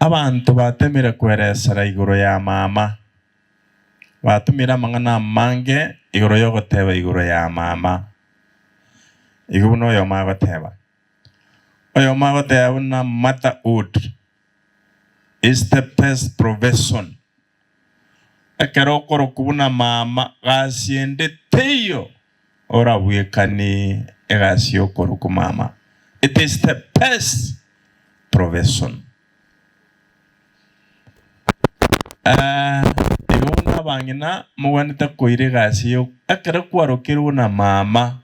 abantu batemire kweresera iguru ya mama batumira mangana mange iguru yo goteba iguru ya mama iguru no yo magoteba oyo magoteba na motherhood is the best profession. Akero koro kubuna mama gasiende teyo ora wekani egasio koro kumama. It is the best profession. Iguna bangina mwanita koire gasio akero kwaro kiruna mama.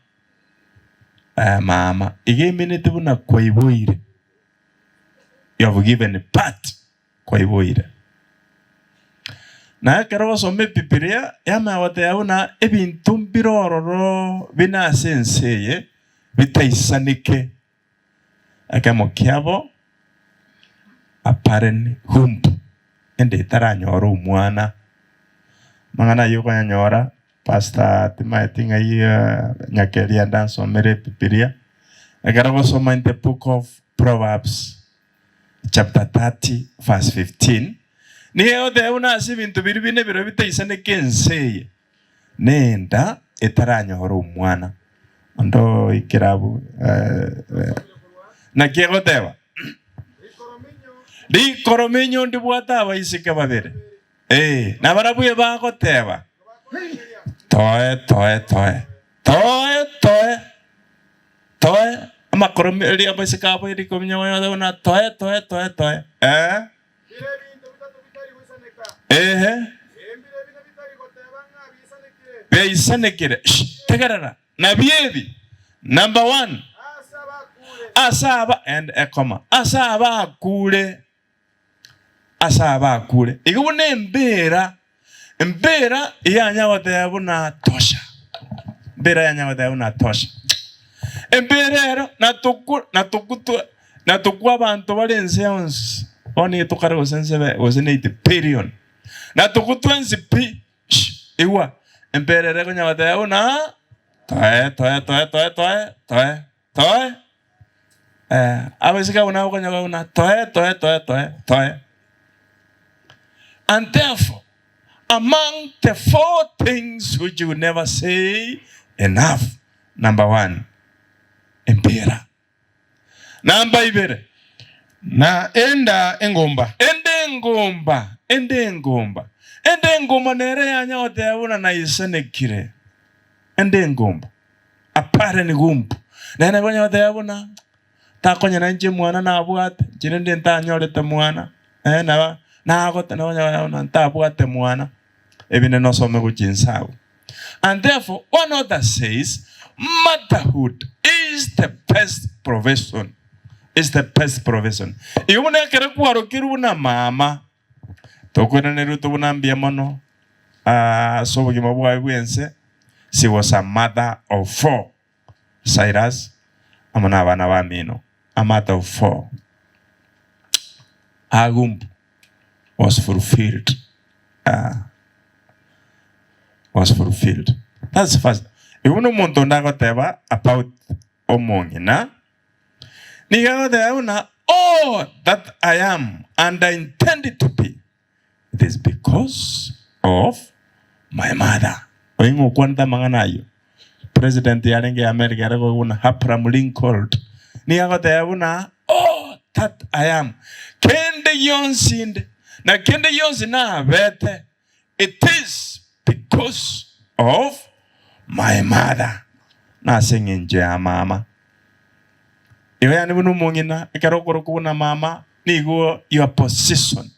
Mama ige minute buna koiboire. You have given a part koiboire. Na kero some pipiria yama wate yauna ebintu birororo bina senseye bitaisanike akamokiabo aparen hump ende taranyoro mwana mangana yuko nyora pastor timatinga nyakeria dance mere pipiria akero soma in the book of Proverbs chapter 30 verse 15. Niyo de una asibintu biribine biro bitaisane kenseye nenda etaranyo horo mwana ndo ikirabu na kiego tewa di koromenyo ndi bwata abaisike babere na barabuye bako tewa toe ama koromeli abaisike abo iri komenyo na toe Beisanekire. Tegarara. Nabiebi. Number 1. Asaba and a comma. Asaba kule. Igune mbera. Mbera yanya wataabuna tosha. Mbera yanya wataabuna tosha. Mbera natukua bantu balense ons. Oni tukare wasensebe wasenate period. Na tukutwenzi pi iwa emberere konya watayo na toe abesika una konya una toe. And therefore among the 4 things which you never say enough, number 1 embera. Number ibere na enda engomba nere yanya oteuna na isenekire ende ngomba apare ni gumbu nene konya oteuna ta konya na nje mwana na abwate jirende ntanyorete mwana na agote na konya na ntabwate mwana ebine no some kuchinsawo. And therefore one other says motherhood is the best profession. Iumune kere kwaro kiruna mama tokona neruto bunambia mono so gimabwa wense. She was a mother of 4. Cyrus amana bana ba mino, a mother of 4. Agum was fulfilled. That's first. Iuno montonda goteba about omongi na all that I am and I intended to be, it is because of my mother. Oingo kwanta manganayo. President yarenge America yarego Abraham Lincoln. All that I am. Kende yonsind na kende yonsina vete. It is because of my mother. Na singing mama. Iwe anibuno mungina ikarokoro kuna mama nigo your position.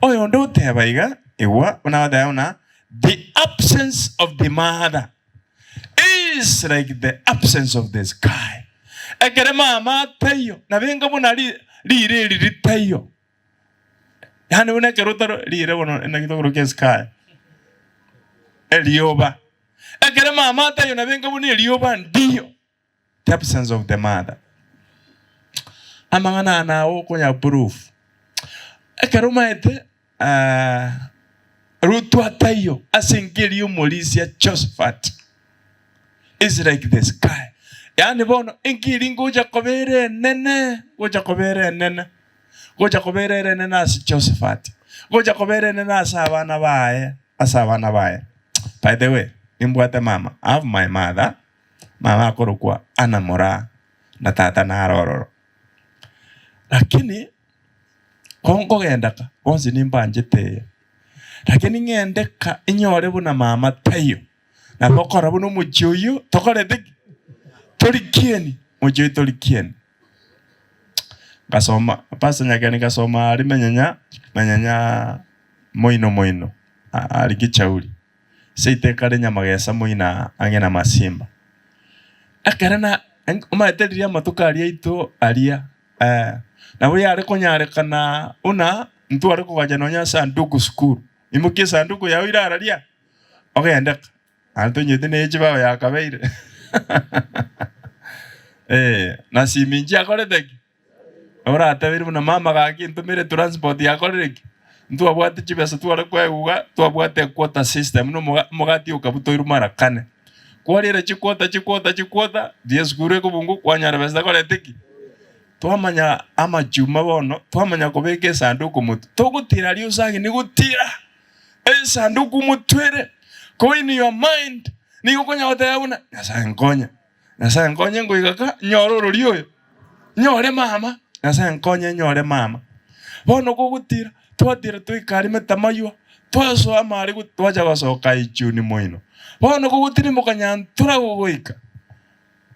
Oyo ndo tebaiga iwa unawadaona the absence of the mother is like the absence of the sky. Ekere mama tayo na benga muna li tayo. Yani una kerotaro li wono enakitoro ke sky. Elioba. Ekere mama tayo na benga muna elioba ndio. The absence of the mother. Amangana na okonya proof. Ekaruma ete rutu atayo asengeli umolisia Josephat is like the sky. Yani bono engili ngoja kobere nene gocha koberere nasi Josephat gocha koberere nasi abana bae asabana bae. By the way, nimbwate mama, I have my mother, mama akorokwa ana Morara na tata na arororo. Lakini kongo gendaka onzi nimbanjete. Lakini ngendeka inyore buna mama tayo. Na bokora buno mujoyo tokore digi. Tolikieni, mujoyo tolikieni. Kasoma, pasa nyagani kasoma ali menyanya moino. Ali kichauli. Seite kare nyamagesa moina angena masimba. Akarana umaeteria matuka alia ito alia. Na we are konyare kana una mtu ari kugaja nonya sanduku school. Imukie sanduku ya ira alia. Okay, anda. Anto nyete ne ejiba ya kabeire. Na siminji akore deki. Ora atabiru na mama gaki ntumire transport ya akore deki. Ntu abwate chibesa tu ari kweguga, tu abwate quota system no mogati ukabuto irumara kane. Kwalira chikwota Dies gure kubungu kwanyara besa kore deki. Twamanya amajuma bono twamanya kobeke sanduku mutu togutira ali usage ni gutira sanduku mutwere go in your mind ni gukonya otayauna nasa nkonya ngoigaka nyororo lioyo nyore mama nasa nkonya nyore mama bono kugutira twatira twikari metamayo twaso amari gutwaja basoka ichuni moino bono kugutira mukanya ntura gugoika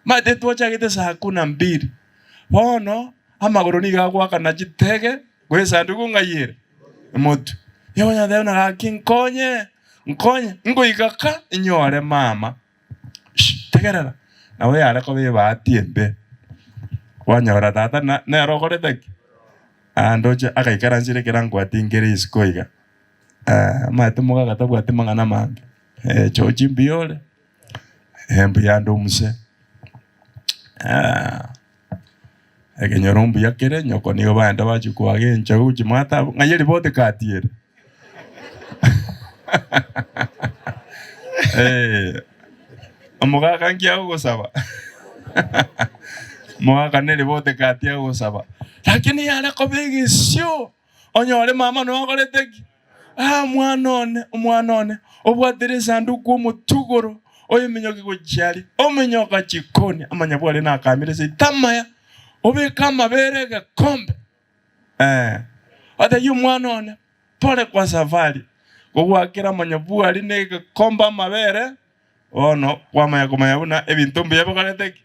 mate twachagite saa 12 bono amagoro ni gagwaka na jitege gwe sanduku ngayire mutu yonya deuna gakinkonye ngoigaka inyore mama tegerera nawe areko be batiembe wanyora tata na rogore deki andoje akaikaranjire kirango atingere iskoiga mate muga gatabu atimangana mange chochi mbiole hembu yando muse Ekenyoro ya kere nyoko niyo banda bachukwa gencha uchi mata ngayeri bote katiere. Amuga kangia ugosaba. Muga kaneli bote katia ugosaba. Lakini yale kobegisyo onyore mama no akoreteki. Mwanone obwatere sanduku omutugoro oyo minyoke gochari omenyoka chikoni amanyabwale na kamire se tamaya obeka amabere gakombe ata yu mwanone pole kwa safari kugwakira amanyabwale ne gakomba amabere ono kwamaya kumaya ebintu mbiya bakareteki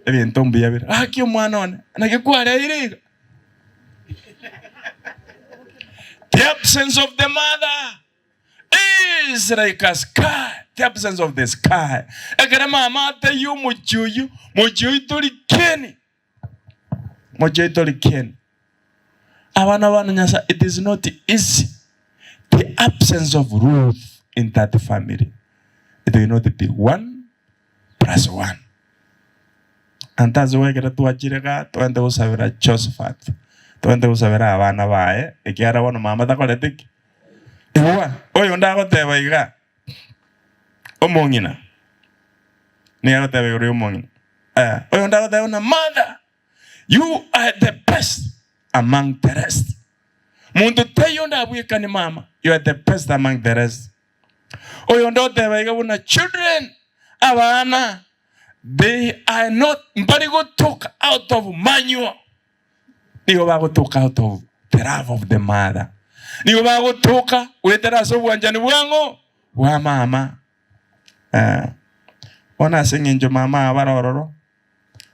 ebintu mbiya bira aki mwanone nagikwara iriga. The absence of the mother is like a sky. The absence of the sky. Ekere mama ate yu mujuyu tolikeni. Mujuyu tolikeni. Abana nyasa, it is not easy. The absence of Ruth in that family. It will not be 1+1. And that's why we tuachirega tuende usabira Josephat. Tuende usabira abana bae. Ekiara wano mama takoletiki. Ewa, oyo ndago teba iga. Omongina. Ni ago teba iga omongina. Oyo ndago teba una mother. You are the best among the rest. Mundu teyo ndabuika ni mama. You are the best among the rest. Oyo ndago teba iga una children. Abana. They are not. But go talk out of manual. They go talk out of the love of the mother. Niyo bago toka wetera so bwanjani bwango wa mama ona sengenjo mama abarororo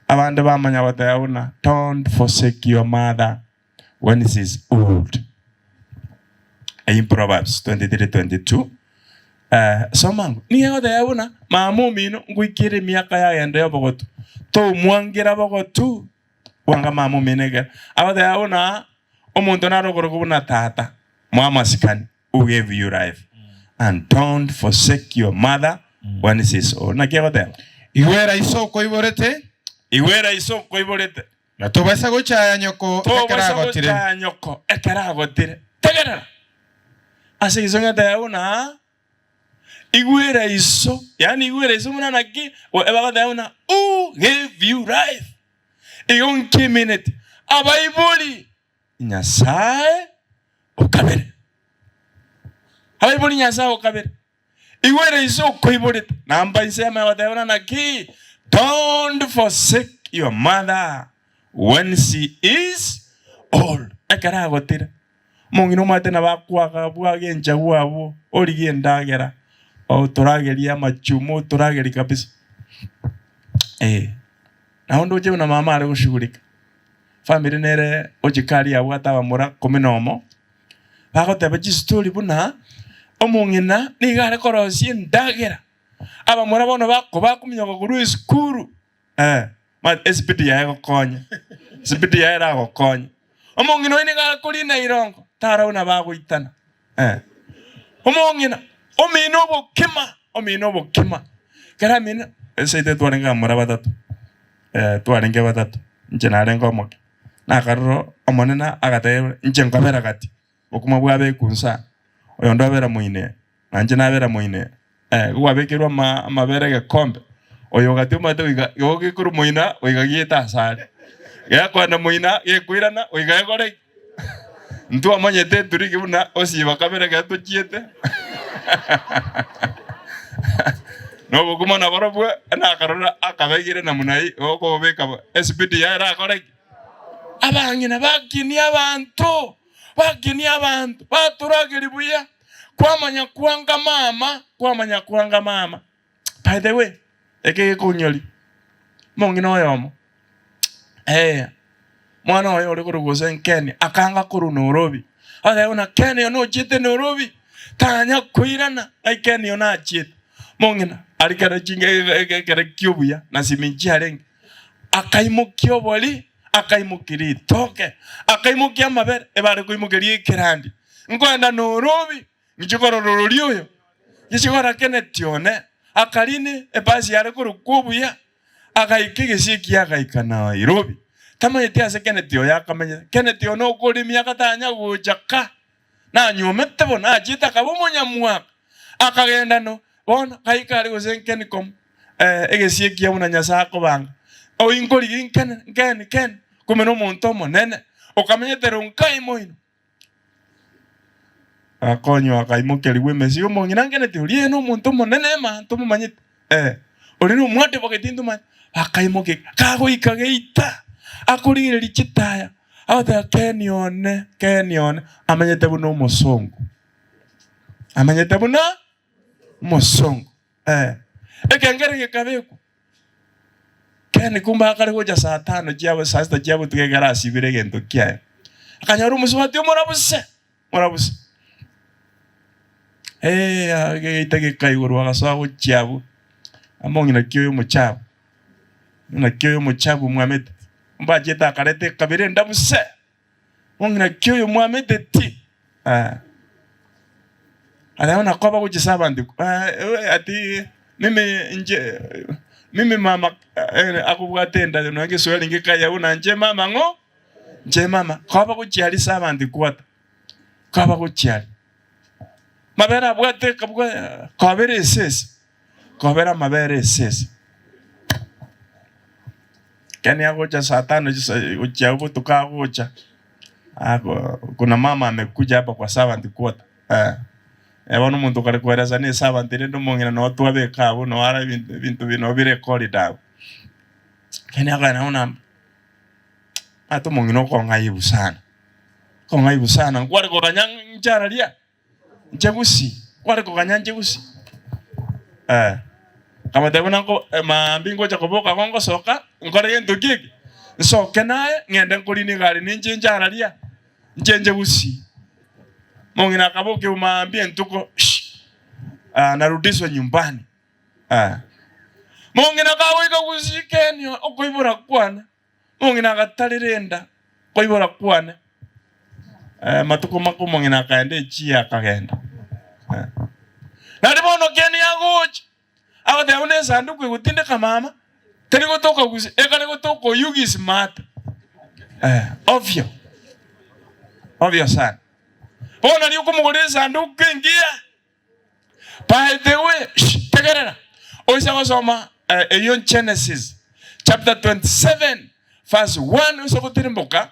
abande bamanya batayauna don't forsake your mother when she is old. In Proverbs 23:22 somango niyo tayauna mamu mino ngwikire miaka ya yende yobogotu to mwangira bogotu wanga mamu minega abatayauna omuntu narogoro kubuna tata Mama Sikani, who gave you life. And don't forsake your mother when she is old. Na kiego te. Iwera isoko iborete. Na tobasa gocha nyoko ekara gotire. Tegera. Ase isonga te una. Iwera iso. Yani iwera iso muna naki. Eba te una. Who gave you life? Igon 2 minutes. Abaiboli. Nyasaye okabere. Haibuli Nyasaye okabere. Iwere iso koibole. Namba isema wataona na ki. Don't forsake your mother when she is old. Ekara gotira. Mongino mate na bakwa bwage njagu abo origie ndagera. O torageria machumo torageri kabisa. Na hondo je una mama ari gushughulika. Family nere ojikari abwata bamura kominomo. Bagoteba story buna omongina nigare korosie ndagera. Abamura bono bakumenya guru school. Ma espiti ya gokonya. Espiti ya era gokonya. Omongina ni gare kuri na irongo. Tara una bagoitana. Omongina omino bokima. Kara mina seite twarenga mura batatu. Twarenga batatu. Njenarenga omoke. Na karro omonena agate njenkabera gati. Okuma bwabe kunsa. Oyondo abera muine. Nanje nabera muine. Gwabekirwa amabere gekombe. Oyo gati umate yoge kuru muina oigagieta asale. Ya kwana muina yekwirana oigagore. Ntu amanyete turiki buna osiba kabere gato chiete. No bokuma na barobwe na karora akabegire na munai oko beka espiti ya era koreki. Abangina bakini abantu baturagiri buya kwamanya kwanga mama. By the way, eke kunyoli mongina oyomo mwana oyo uri kuruguza nkeni akanga kuru Nairobi. Ade una keni ono chite Nairobi tanya kuirana aikeni ona chite mongina alikara chinge kere kyobuya na siminji arenge akaimukyo boli akaimukiri toke akaimukia mabere ebare kuimukiri kirandi nkwenda Nairobi nchikoro rorolioyo yishikora kenetione akaline ebasi yare kurukubuya akaikigishiki akaikana Nairobi kama yetia se kenetio yakamenya kenetio no kulimya katanya gujaka na nyomete bona ajita kabomonya mwaka akagenda no bona kaikari gosenkenikom egesieki una nyasako banga o inkori ken kumeno monto monene okamenyetero nkaimoino akonyo akaimukeli wemesi omongina ngenete uri no monto monene ma ntomo manyite uri no mwate boketindu man akaimuke kago ikageita akurire lichitaya ata kenione amanyete buno mosongo ekengere gekabeku keni kumba akari goja saa 5 jiabo saa 6 jiabo tukegara asibire gento kiaye akanyaru muswati morabuse ageitage kaiguru agasoa gochiabu amongina kyoyo muchabu mwamete mba jeta karete kabire ndabuse mongina kyoyo mwamete ti anaona kwaba kujisaba ndiko ati mimi mama akubwatenda nwange swali ngikaya una nje mama kwaba kuchiali saba ndikwata kwaba kuchiali mabera bwate kabwa kwabere sese kwabera mabere sese kani agocha saa 5 uchiabu tukagocha kuna mama amekuja hapa kwa saba ndikwata Ebona umuntu kare kuereza ni saba ntirendo mongina no twabe kabo no ara bintu bino birecord dawo kene akana una ato mongino ko ngaibu sana kware ko kanyang njara lia njegusi kware ko kanyang njegusi kama tebona ko mambingo cha koboka kongo soka ngore yento gigi soke naye ngende nkolini gari ninje njara lia njegusi mongina kaboke umaambie ntuko narudishwa nyumbani mongina kawika kuzikeni okoibora kwana mongina katalirenda koibora kwana matuko mako mongina kaende chia kagenda nalibono keni yagochi abade une sanduku gutinde kamama teri gotoka gusi ekale gotoko yugi smart ovyo sana bona ni ukumuguriza ndugu ingia. By the way, tegerera. Oisha soma Genesis chapter 27 verse 1 usokotirimboka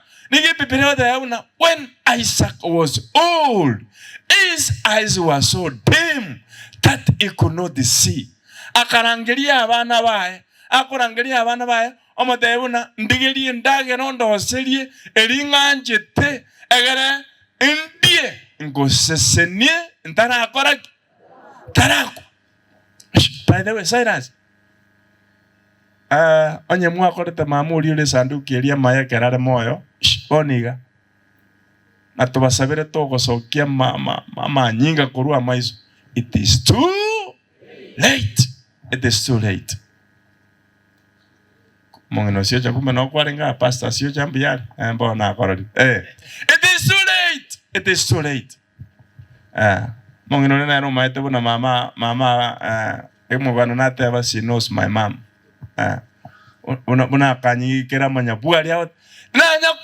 When Isaac was old, his eyes were so dim that he could not see. Akarangelia abana bae, akurangelia abana bae, omatebuna ndigeli ndage nondo serie elinganjete egere indie ngosesenie ntana akora tarako. By the way, Cyrus. Onye mwakorete mamuri ule sanduku elia maya kerare moyo. Boniga. Na tubasabire togosokia mama nyinga kurua maiso. It is too late. It is too late. Mongeno sio chakume no kwarenga pastor sio chambiari. Mbona akorori. It is too late. It is too late. Mongeno nero maite bona mama emugano nateba she knows my mom. Una kanyi kera manya buari out. Nanya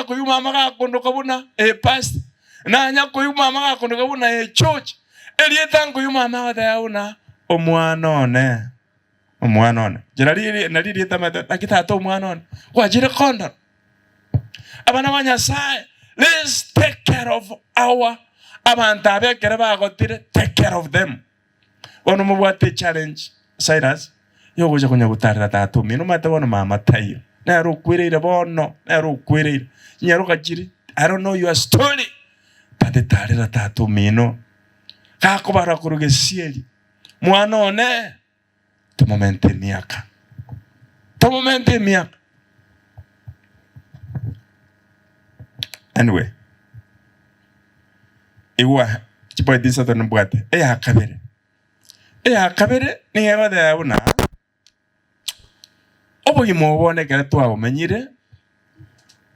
koyu mama gakondoka buna pastor. Nanya koyu mama gakondoka buna church. Elieta koyu mama wadauna omwana one. Jerali nalirieta mata nakitato omwana one. Wajire kondo. Abana banyasai, let's take care of our abantabe kereba agotire, take care of them. Ono mubwate challenge Cyrus yo goja kunya gutarira tatu mino mata bono mama tayo na ro kwirire bono na ro kwirire nyaro kajiri. I don't know your story but the tarira tatu mino ka ko bara kuruge sieli mwana one to momente miaka anyway iwa chipo disa to nbwate kabere ni eba de una obogi mobone kare to amenyire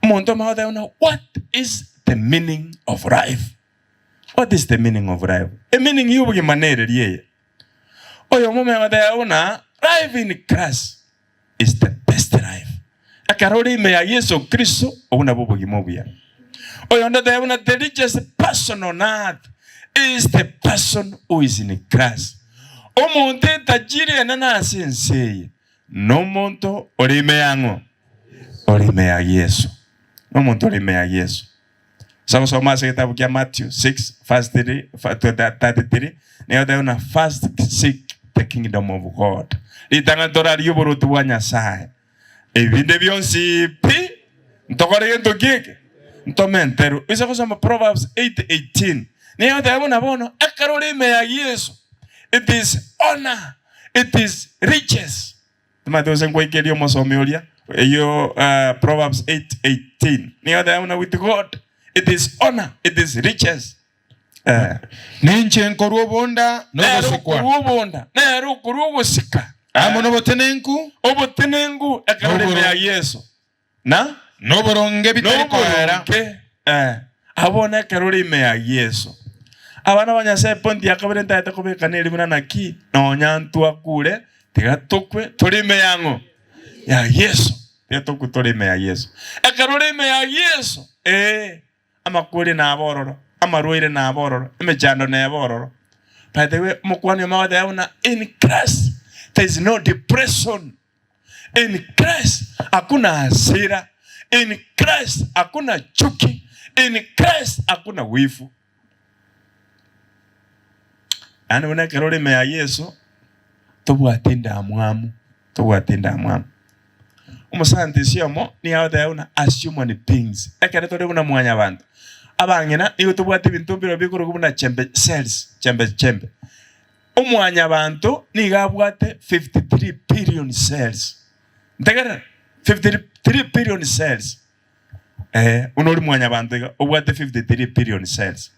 monto ma de una. What is the meaning of life? What is the meaning of life? A meaning you obogi manere riye oyo mome de una. Life in Christ is the best life. Akarori me ya Yesu Kristo una bobogi mobia oyo ndo de una. The richest person on earth is the person who is in Christ. Omonte tajiri enana sensei. No monto orime yango. Orime ya Yesu. No monto orime ya Yesu. Sawa soma sa kitabu kia Matthew 6 verse 33. Niyote una first seek the kingdom of God. Litanga tora liyoboro tuwa nyasaye. Evinde bionsi pi. Ntokore yento kike. Ntomenteru. Isa kusoma Proverbs 8:18. Niyote una bono. Akarorime ya Yesu. It is honor. It is riches. Proverbs 8:18. Near the honor with God. It is honor. It is riches. Ninchen korubonda Nero kurubosika. Amono botenenku. Obotenengu ekarole ya Yesu. Na? Noboronge biteko era. Abona ekarole ya Yesu. Abana banyase pondi yakabere ntata kobeka neli munana ki nonyantu akure tigatokwe tolime yango ya Yesu tigatokwe tolime ya Yesu ekarolime ya Yesu amakure na abororo amaruire na abororo emejando na abororo. By the way mukwani mawada yauna in Christ there is no depression. In Christ hakuna hasira. In Christ hakuna chuki. In Christ hakuna wivu. Ani una kerole me ya Yesu tobu atenda amwamu umusante siyomo ni awada yauna as human beings ekere tore una mwanya abantu abangena iyo tobu ati bintu biro bikuru kubuna chembe umwanya abantu ni gabwate 53 billion cells ntegera 53 billion cells unori mwanya abantu ubwate 53 billion cells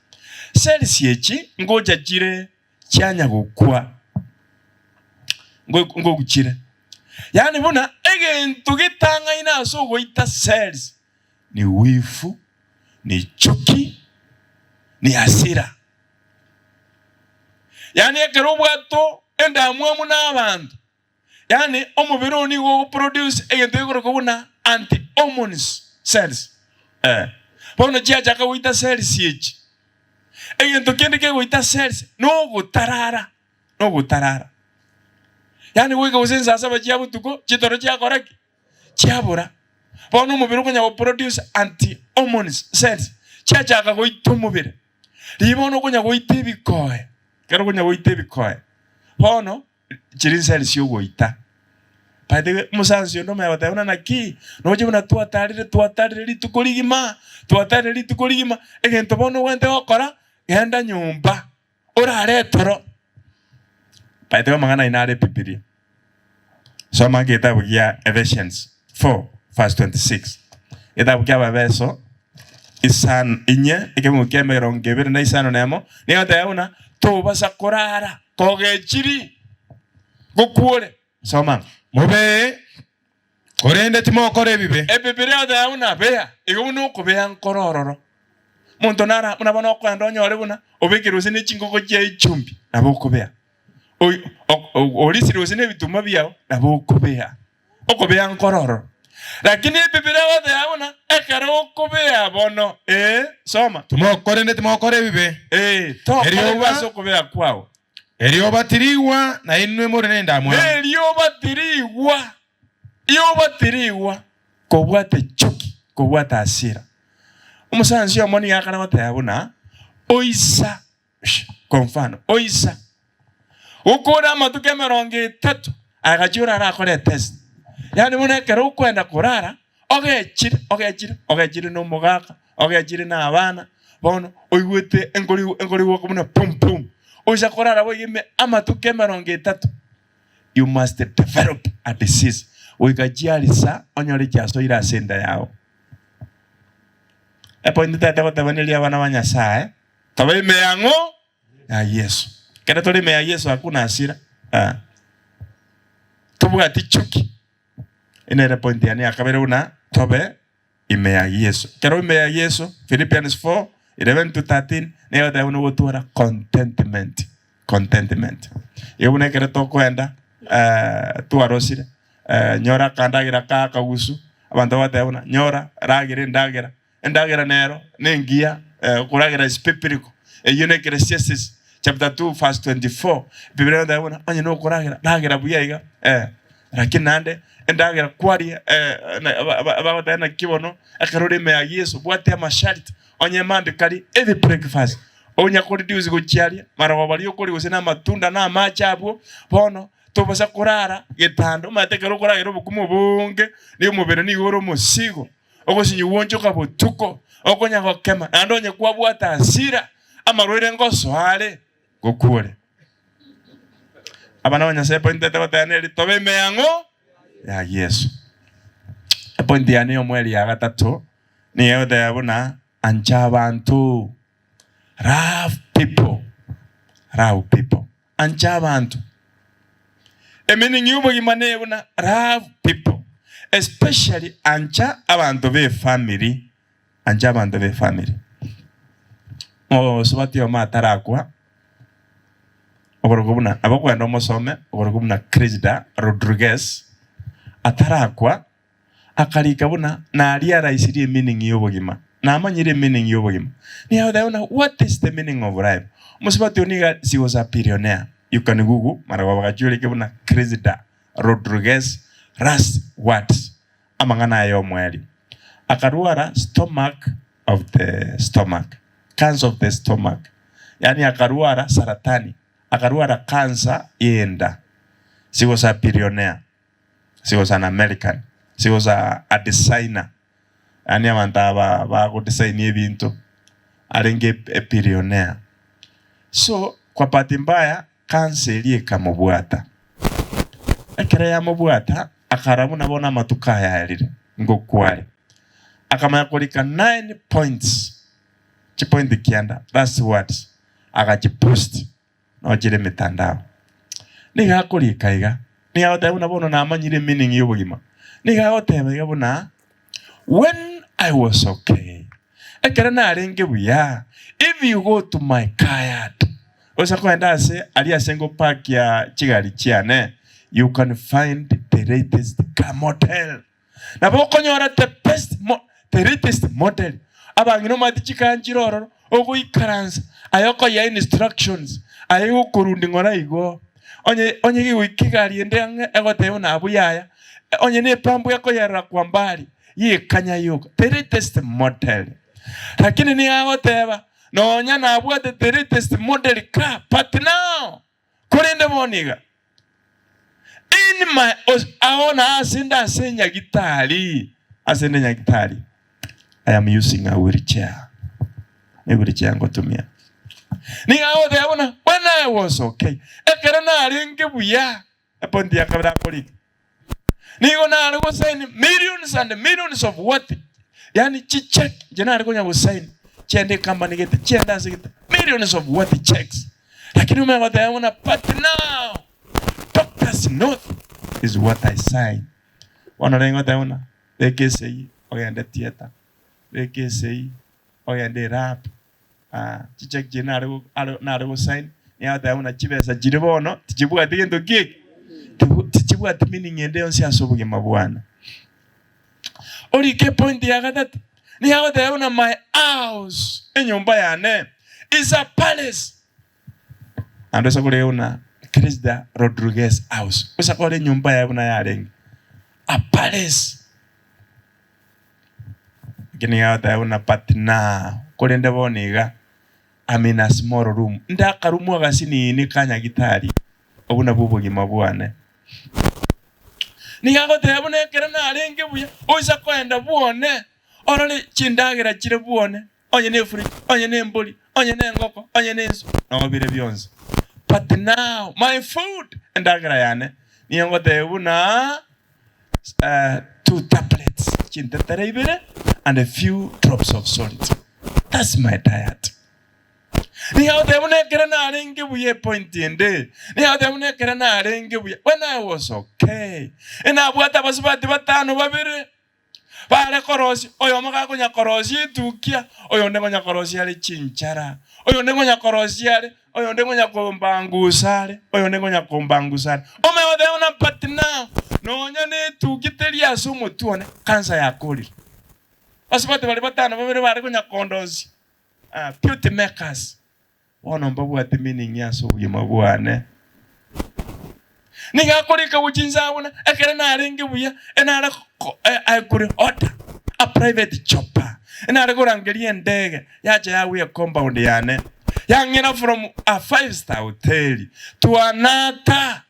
yechi ngoja jire cyanya gukwa ngo gukire yani buna egentu gitanga ina so goita cells ni wifu ni chuki ni hasira yani ekero bwato enda mwamu n'abantu yani omubiri oni go produce egentu ekoro kubuna anti-hormones cells bono chiacha ka goita cells yechi egentu kende ke goita cells no gutarara yani wega usenza saba chiabutuko chitoro chia koraki chiabura bono umubiri kunya produce anti-hormones cells chacha goita umubiri ribono kunya goita ebikoe kero kunya goita ebikoe bono chiri cells yo goita pade musanzio ndo mabata una naki noje buna tuatarire litukorigima egento bono wente okora genda nyumba orare toro pade mangana inare Biblia soma kitabu kia Ephesians 4:26 kitabu kia babeso isan inye ikemukia merongebere na isano nemo niyo tauna tobasa korara kogechiri gokuore soma Mobe korende timo kore bibe Biblia tauna bea igunu kubea nkorororo muntu nara munabona okwenda onyore buna obekirusi ne chingoko chia ichumbi nabo kubea olisirose ne bituma byao nabo kubea okubea nkorororo lakini Biblia tauna ekaro kubea bono soma timo kore bibe to eriyo kubea kwao eriyo batiriwa na inwe muri nenda mwa eriyo batiriwa kobwate chuki kobwate asira umusanzi omoni yakana batayabuna oisa kwa mfano oisa ukora amatuke 30 agachura arakore test yani munekero ukwenda kurara ogechire no mugaka ogechire na abana bono oigwete engori woko muna pum pum oisa kurara boyime amatuke 30 you must develop a disease oigajialisa onyori chaso ira senda yao point tata batabanelia bana banyasae tabe meango ya Yesu kada tole me ya Yesu hakuna hasira tubuga tichuki ina point yani akabere una tobe ime ya Yesu kero ime ya Yesu Philippians 4:11-13 ne bata uno wotura contentment yebune kere tokwenda tuarosire nyora kandagira kagusu abantu batauna nyora ragire ndagira nero nengia kuragira spiritual eyune Ecclesiastes chapter 2:24 Biblia ndaona onye no kuragira ndagira buyaga lakini nande ndagira kwari abana kibono akarore me Yesu bwate amashariti onye mande kali every breakfast onya kuri diuzi gochiaria mara wabali okuri usena matunda na amachabo bono tobasa kurara getando matekero kuragira bukumu bunge ni umubere ni goro musigo ogosinyi wonjo kabutuko okonya gokema andonye kwabwata asira amarwire ngoswale gokuore abana banyase point tabatane tobe meango ya Yesu point yani omweli ya gatatu ni yote yabona anja abantu love people anja abantu meaning yubo gimane yabona love people especially anja abantu be family sobati yo matarakwa ogorogubuna abakwenda musome ogorogubuna Cressida Rodriguez atarakwa akalika buna na aliaraisirie meaning y'obugima na amanyire meaning y'obugima ni how they know what is the meaning of life musibati oniga she was a billionaire you can google mara wabagajule kebuna Cressida Rodriguez last words amangana yo mweli akaruara cancer of the stomach yani akaruara saratani akaruara cancer yenda she was a billionaire she was an American she was a designer yani amantaba ba go design ebintu alenge a billionaire so kwa bahati mbaya cancer ikamubwata akere ya mubwata akaramu nabona matuka yalire ngokwale akamaya kulika 9 points chipoint kianda that's what akajipost no jire mitandao niga kulika iga niga otauna bono na amanyire meaning y'obugima niga otebe yabona when I was okay ekera na arenge buya if you go to my car osa kwenda se ali asengo park ya chigari chiane you can find the latest car model na bokonyora the latest model abangino matichika njiroro ogo ikaranza ayoko ya instructions ayo kurundi ngora igo onye giwikigari ende egote una abuyaya onye ne pambu yako yara kwa mbali ye kanya yuko the latest model lakini ni hao teba no nya na abwate the latest model ka but now kurende boniga in my aona asinda senya gitari asende nya gitari I am using a wheelchair ngotumia ni hao teba when I was okay ekera na aringe buya epondi akabra koli ni gona algo sign millions and millions of what yani check jana algo nya sign chende company get chenda sigita millions of what checks lakini umeona una but now doctors know is what I sign wanarengo tauna ekesei oyande theater ekesei oyande rap check jana algo sign ni hata una chibesa jiribono tijibwa tigendo gig tijibwa timini ngende onse asobuge mabwana olike point ya gatatu ni hata una my house enyumba yane is a palace ando sakole una Krista Rodriguez house usakole nyumba ya una yarengi a palace gini hata una patina kolende boniga I'm in a small room ndaka rumu agasini ni kanya gitari obuna bubugi mabwane ni gago tebone kerana arenge buya oisa kwenda buone orale chindagira chire buone onye ne fridge onye ne mboli onye ne ngoko onye ne nso no bire byonse but now my food ndagira yane ni ngo tebuna 2 tablets chintetare ibere and a few drops of salt. That's my diet. Ni hao tebone kerana arenge buye point ende ni hao tebone kerana arenge buye when I was okay ena bwata basubati batano babire bare korosi oyo maka kunya korosi tukia oyo ndengo nya korosi ali chinchara oyo ndengo nya korosi ali oyo ndengo nya kombangusale oyo ndengo nya kombangusale ome ode ona patina no nya ne tukitelia sumu tuone kansa ya koli basubati bali batano babire bare kunya kondosi beauty makers ono mbabu ati meaning yaso yimabwane niga kolika ujinza wona ekere na arenge buya enara akuri order a private chopper enara gorangeria ndege yaje yawe compound yane yangena from a 5-star hotel to another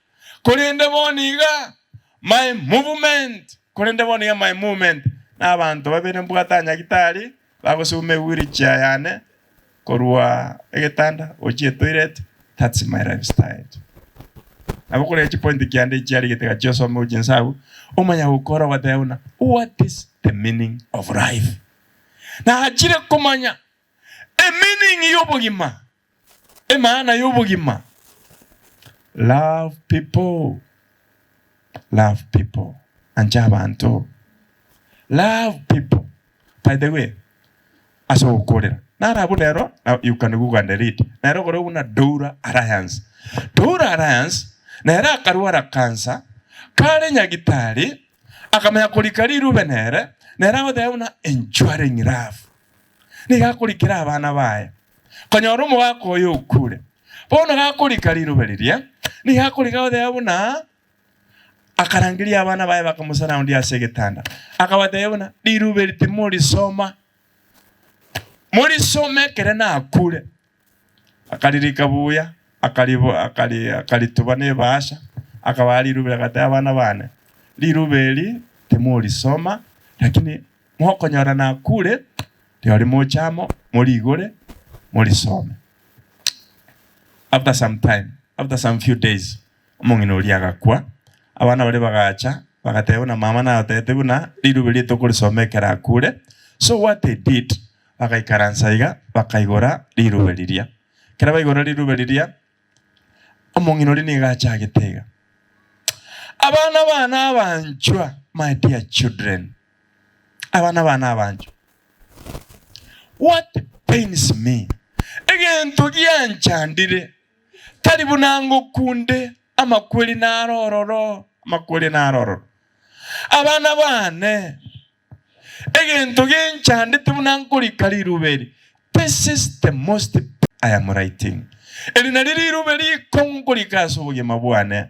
kolende boniga my movement kolende boniga my movement nabantu babene mbwatanya gitari bagosume wheelchair yane korwa egetanda oje toilet. That's my lifestyle. Abukole echi point kiande chali getega Joseph Mojinsabu umanya ukora watauna what is the meaning of life na hachire kumanya a meaning yobugima e maana yobugima love people anjabanto love people. By the way aso ukorera nara bulero you can go and read nara gore una Dora Alliance nera karuara kansa kale nyagitari akamenya kulikari rubenere nera ode una enjoying life ni gakulikira abana bae konyoro mu wako yo ukure bono gakulikari ruberiria ni gakulika ode una akarangiria abana bae bakamusana undi asegitanda akabade una diruberiti muri soma kerena akure akalirika buya akalitubane basha akabali rubera kata abana bane lirubeli temuri soma lakini mwokonyora na akure lyali mochamo muri igore muri some. After some few days omongino liagakwa abana bale bagacha bagatebona mama na tetebuna lirubeli tokulisomekera akure. So what they did bakaikaranzaiga bakaigora lirubeliria kera baigora lirubeliria omongino lini gacha gitega abana abanjwa my dear children abana abanjwa what pains me again to gianchandire tali bunango kunde amakweli narororo abana bane again to gianchandire tubunankuri kalirubeli. This is the most I am writing. Elinaliri rubeli kongoli kaso ye mabwane.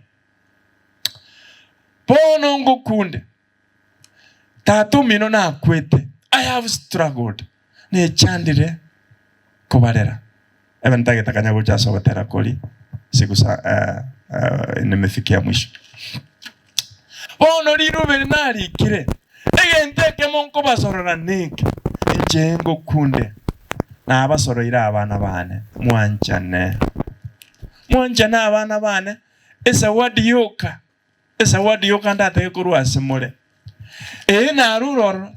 Pono ngokunde. Tatu mino na kwete. I have struggled. Ne chandire kubarera. Ebe nitageta kanyago chaso batera koli. Siku sa nimefikia mwisho. Bono liru bernari kire. Ege nteke monko basorora neke. Njengo kunde. Na abasoroira abana bane. Mwanchane abana bane. Esa wadi yoka. Esa wadi yoka ndate kurwa simole. Na ruroro.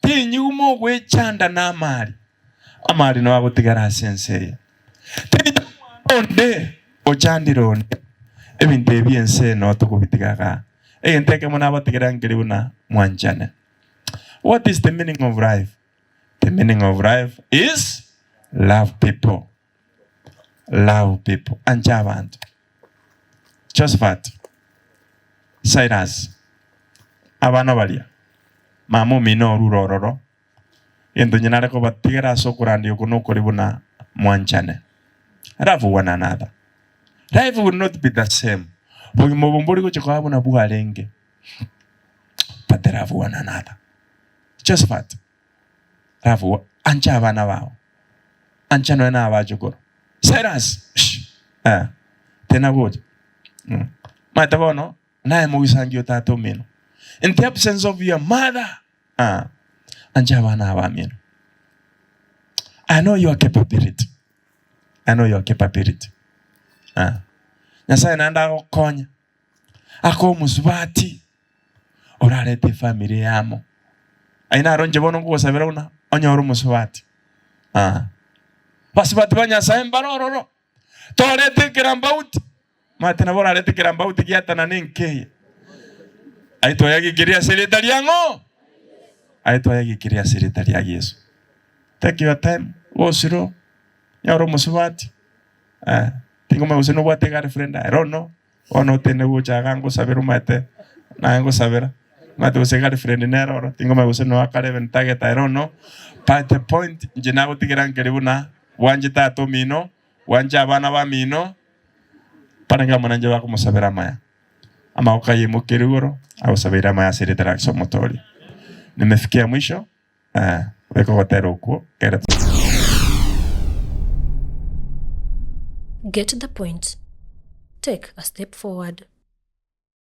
Tinyumo chanda na amari. Amari no agutigara sensei. Onde ochandironde. Ebinte biense no tukubitigaga. Nteke mona batigara ngiribuna mwanchane. What is the meaning of life? The meaning of life is love people. Love people. Anja abantu. Josephat. Cyrus. Abana balia. Mamu mino rurororo. Yendo nyinare ko batigara sokurandi okuno kuribuna mwanchane. Love one another. Life will not be the same. Bombori ko chiko abuna buhalenge. But they love one another. Josephat. Love anja abana bao. Anja no na abajukoro. Cyrus. Tena goje. Matabono na mugisangyo tato mino. In the absence of your mother, anja abana abamino. I know your capability. Nyasaye nanda okonya. Ako musubati. Orarete family yamo. Aina aronje bono ngosabira una onyoro musubati. Basubati banyasaye mbarororo. Torete kirambauti. Matena bora rete kirambauti kiata na nenkeye. Aito yagi kiria secretary yango. Aito yagi kiria secretary ya Yesu. Take your time. Wosiro. Nyoro musubati. Tingo me useno wate girlfriend. I don't know. Ono tene bucha gango saberu mate. Na ngo sabera. Mate use girlfriend nero. Tingo me useno akare ventage I don't know. But the point njinago tigiran keribuna wanje tato mino, wanje abana ba mino. Paranga mananje bako musabera maya. Ama okaye mukirugoro au sabera maya siri interaction motori. Nimefikia mwisho. Weko hotero huko. Get the point. Take a step forward.